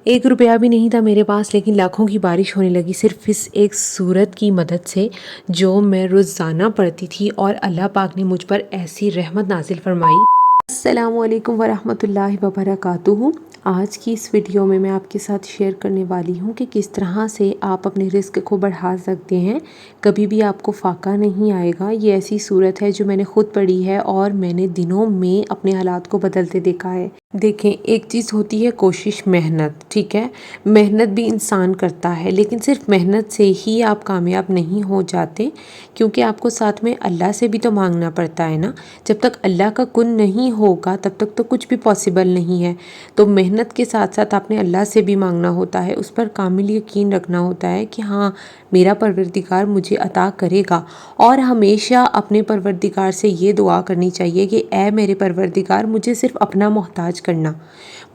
एक रुपया भी नहीं था मेरे पास, लेकिन लाखों की बारिश होने लगी सिर्फ इस एक सूरत की मदद से जो मैं रोज़ाना पढ़ती थी, और अल्लाह पाक ने मुझ पर ऐसी रहमत नाजिल फरमाई। अस्सलामुअलैकुम वरहमतुल्लाहि वबरकातुहू। आज की इस वीडियो में मैं आपके साथ शेयर करने वाली हूँ कि किस तरह से आप अपने रिस्क को बढ़ा सकते हैं, कभी भी आपको फाका नहीं आएगा। ये ऐसी सूरत है जो मैंने खुद पढ़ी है और मैंने दिनों में अपने हालात को बदलते देखा है। देखें, एक चीज़ होती है कोशिश, मेहनत, ठीक है, मेहनत भी इंसान करता है, लेकिन सिर्फ मेहनत से ही आप कामयाब नहीं हो जाते, क्योंकि आपको साथ में अल्लाह से भी तो मांगना पड़ता है ना। जब तक अल्लाह का कुन नहीं होगा तब तक तो कुछ भी पॉसिबल नहीं है। तो मेहनत के साथ साथ आपने अल्लाह से भी मांगना होता है, उस पर कामिल यकीन रखना होता है कि हाँ, मेरा परवरदिगार मुझे अता करेगा। और हमेशा अपने परवरदिगार से ये दुआ करनी चाहिए कि ऐ मेरे परवरदिगार, मुझे सिर्फ अपना मोहताज करना,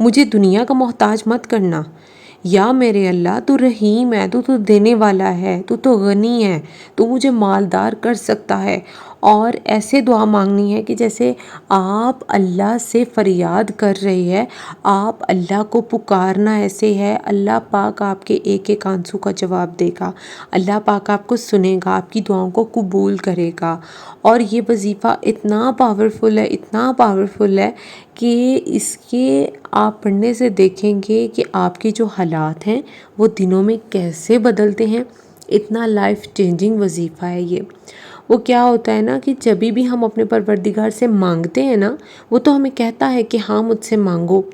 मुझे दुनिया का मोहताज मत करना। या मेरे अल्लाह, तू रहीम है, तू तो देने वाला है, तू तो गनी है, तू मुझे मालदार कर सकता है। और ऐसे दुआ मांगनी है कि जैसे आप अल्लाह से फरियाद कर रहे हैं, आप अल्लाह को पुकारना ऐसे है, अल्लाह पाक आपके एक एक आंसू का जवाब देगा, अल्लाह पाक आपको सुनेगा, आपकी दुआओं को कबूल करेगा। और ये वजीफ़ा इतना पावरफुल है, इतना पावरफुल है कि इसके आप पढ़ने से देखेंगे कि आपके जो हालात हैं वो दिनों में कैसे बदलते हैं। इतना लाइफ चेंजिंग वजीफ़ा है ये। वो क्या होता है ना कि जब भी हम अपने परवरदिगार से मांगते हैं ना, वो तो हमें कहता है कि हाँ मुझसे मांगो,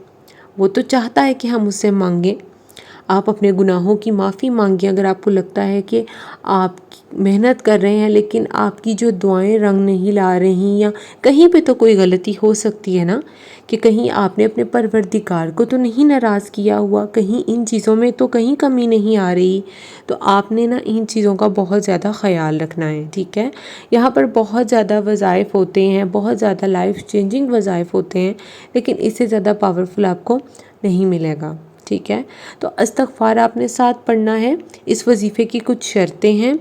वो तो चाहता है कि हम उससे मांगें। आप अपने गुनाहों की माफ़ी मांगिए। अगर आपको लगता है कि आप मेहनत कर रहे हैं लेकिन आपकी जो दुआएं रंग नहीं ला रही, या कहीं पे तो कोई गलती हो सकती है ना, कि कहीं आपने अपने परवरदिगार को तो नहीं नाराज़ किया हुआ, कहीं इन चीज़ों में तो कहीं कमी नहीं आ रही। तो आपने ना इन चीज़ों का बहुत ज़्यादा ख़याल रखना है, ठीक है। यहाँ पर बहुत ज़्यादा वज़ाइफ़ होते हैं, बहुत ज़्यादा लाइफ चेंजिंग वज़ाइफ़ होते हैं, लेकिन इससे ज़्यादा पावरफुल आपको नहीं मिलेगा, ठीक है। तो इस्तग़फ़ार आपने साथ पढ़ना है। इस वजीफ़े की कुछ शर्तें हैं,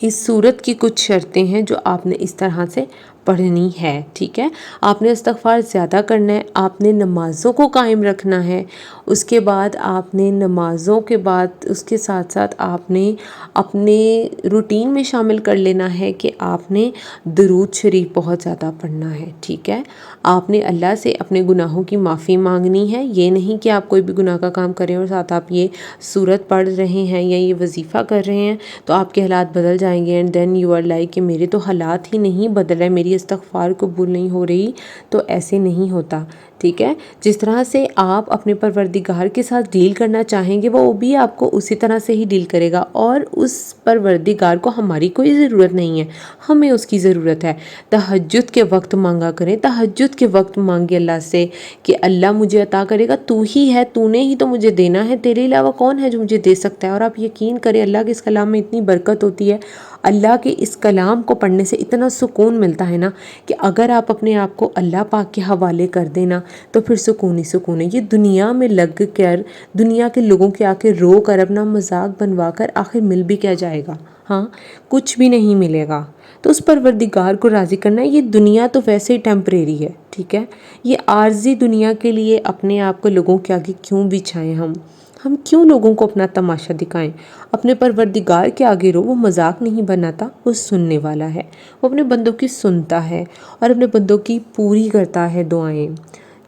इस सूरत की कुछ शर्तें हैं जो आपने इस तरह से पढ़नी है, ठीक है। आपने इस्तग़फ़ार ज़्यादा करना है, आपने नमाज़ों को कायम रखना है, उसके बाद आपने नमाज़ों के बाद उसके साथ साथ आपने अपने रूटीन में शामिल कर लेना है कि आपने दुरूद शरीफ बहुत ज़्यादा पढ़ना है, ठीक है। आपने अल्लाह से अपने गुनाहों की माफ़ी मांगनी है। ये नहीं कि आप कोई भी गुनाह का काम करें और साथ आप ये सूरत पढ़ रहे हैं या ये वजीफ़ा कर रहे हैं तो आपके हालात बदल जाएंगे, and then you are like कि मेरे तो हालात ही नहीं बदल रहे, मेरी इस्तग़फ़ार कबूल नहीं हो रही। तो ऐसे नहीं होता, ठीक है। जिस तरह से आप अपने परवरदिगार के साथ डील करना चाहेंगे वो भी आपको उसी तरह से ही डील करेगा। और उस परवरदिगार को हमारी कोई ज़रूरत नहीं है, हमें उसकी ज़रूरत है। तहज्जुद के वक्त मांगा करें, तहज्जुद के वक्त मांगे अल्लाह से कि अल्लाह मुझे अता करेगा, तू ही है, तूने ही तो मुझे देना है, तेरे अलावा कौन है जो मुझे दे सकता है। और आप यकीन करें, अल्लाह के इस कलाम में इतनी बरकत होती है, अल्लाह के इस कलाम को पढ़ने से इतना सुकून मिलता है ना, कि अगर आप अपने आप को अल्लाह पाक के हवाले कर देना तो फिर सुकून ही सुकून है। ये दुनिया में लग कर, दुनिया के लोगों के आके रो कर, अपना मजाक बनवा कर आखिर मिल भी क्या जाएगा? हाँ, कुछ भी नहीं मिलेगा। तो उस परवरदिगार को राज़ी करना है। ये दुनिया तो वैसे ही टेम्परेरी है, ठीक है। ये आर्जी दुनिया के लिए अपने आप को लोगों के आगे क्यों बिछाएं? हम क्यों लोगों को अपना तमाशा दिखाएं? अपने परवरदिगार के आगे रो, वो मजाक नहीं बनाता, वो सुनने वाला है, वो अपने बंदों की सुनता है और अपने बंदों की पूरी करता है दुआएं,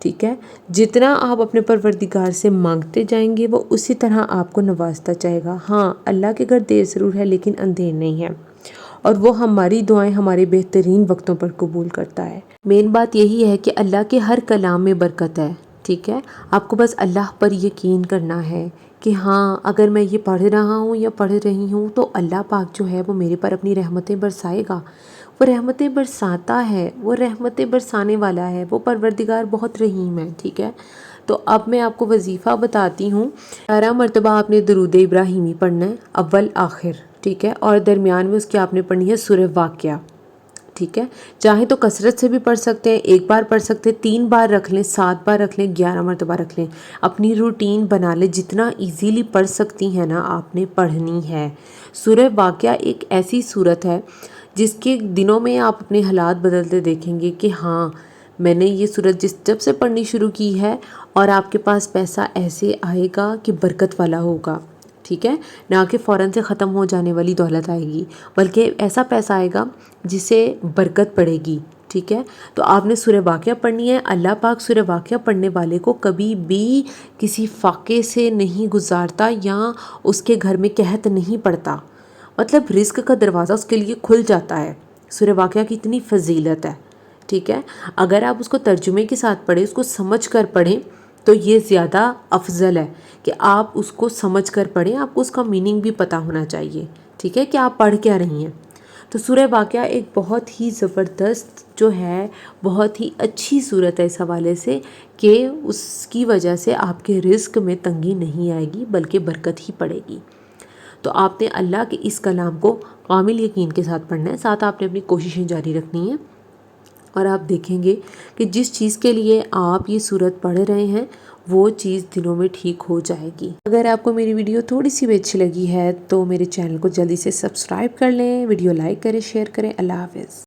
ठीक है। जितना आप अपने परवरदिगार से मांगते जाएंगे वो उसी तरह आपको नवाजता जाएगा। हाँ, अल्लाह के घर देर ज़रूर है लेकिन अंधेर नहीं है, और वो हमारी दुआएं हमारे बेहतरीन वक्तों पर कबूल करता है। मेन बात यही है कि अल्लाह के हर कलाम में बरकत है, ठीक है। आपको बस अल्लाह पर यकीन करना है कि हाँ, अगर मैं ये पढ़ रहा हूँ या पढ़ रही हूँ तो अल्लाह पाक जो है वो मेरे पर अपनी रहमतें बरसाएगा। वो रहमतें बरसाता है, वो रहमतें बरसाने वाला है, वो परवरदिगार बहुत रहीम है, ठीक है। तो अब मैं आपको वजीफ़ा बताती हूँ। 11 मरतबा आपने दरूद इब्राहिमी पढ़ना है, अव्वल आखिर, ठीक है। और दरमियान में उसकी आपने पढ़नी है सूरह वाक़िया, ठीक है। चाहे तो कसरत से भी पढ़ सकते हैं, एक बार पढ़ सकते हैं, 3 बार रख लें, 7 बार रख लें, 11 मरतबा रख लें। अपनी रूटीन बना लें, जितना इजीली पढ़ सकती हैं ना आपने पढ़नी है। सूरह वाक़िया एक ऐसी सूरत है जिसके दिनों में आप अपने हालात बदलते देखेंगे कि हाँ, मैंने ये सूरत जब से पढ़नी शुरू की है اور آپ کے پاس پیسہ ایسے آئے گا کہ برکت والا ہوگا، ٹھیک ہے، نہ کہ فوراً سے ختم ہو جانے والی دولت آئے گی، بلکہ ایسا پیسہ آئے گا جسے برکت پڑے گی، ٹھیک ہے۔ تو آپ نے سورہ واقعہ پڑھنی ہے۔ اللہ پاک سورہ واقعہ پڑھنے والے کو کبھی بھی کسی فاقے سے نہیں گزارتا یا اس کے گھر میں قحط نہیں پڑتا، مطلب رزق کا دروازہ اس کے لیے کھل جاتا ہے۔ سورہ واقعہ کی اتنی فضیلت ہے، ٹھیک ہے۔ اگر آپ اس کو ترجمے کے ساتھ پڑھیں، اس کو سمجھ کر پڑھیں تو یہ زیادہ افضل ہے کہ آپ اس کو سمجھ کر پڑھیں، آپ کو اس کا میننگ بھی پتہ ہونا چاہیے، ٹھیک ہے، کہ آپ پڑھ کیا رہی ہیں۔ تو سورہ واقعہ ایک بہت ہی زبردست جو ہے، بہت ہی اچھی صورت ہے اس حوالے سے کہ اس کی وجہ سے آپ کے رزق میں تنگی نہیں آئے گی بلکہ برکت ہی پڑے گی۔ تو آپ نے اللہ کے اس کلام کو کامل یقین کے ساتھ پڑھنا ہے، ساتھ آپ نے اپنی کوششیں جاری رکھنی ہیں، اور آپ دیکھیں گے کہ جس چیز کے لیے آپ یہ صورت پڑھ رہے ہیں وہ چیز دنوں میں ٹھیک ہو جائے گی۔ اگر آپ کو میری ویڈیو تھوڑی سی بھی اچھی لگی ہے تو میرے چینل کو جلدی سے سبسکرائب کر لیں، ویڈیو لائک کریں، شیئر کریں۔ اللہ حافظ۔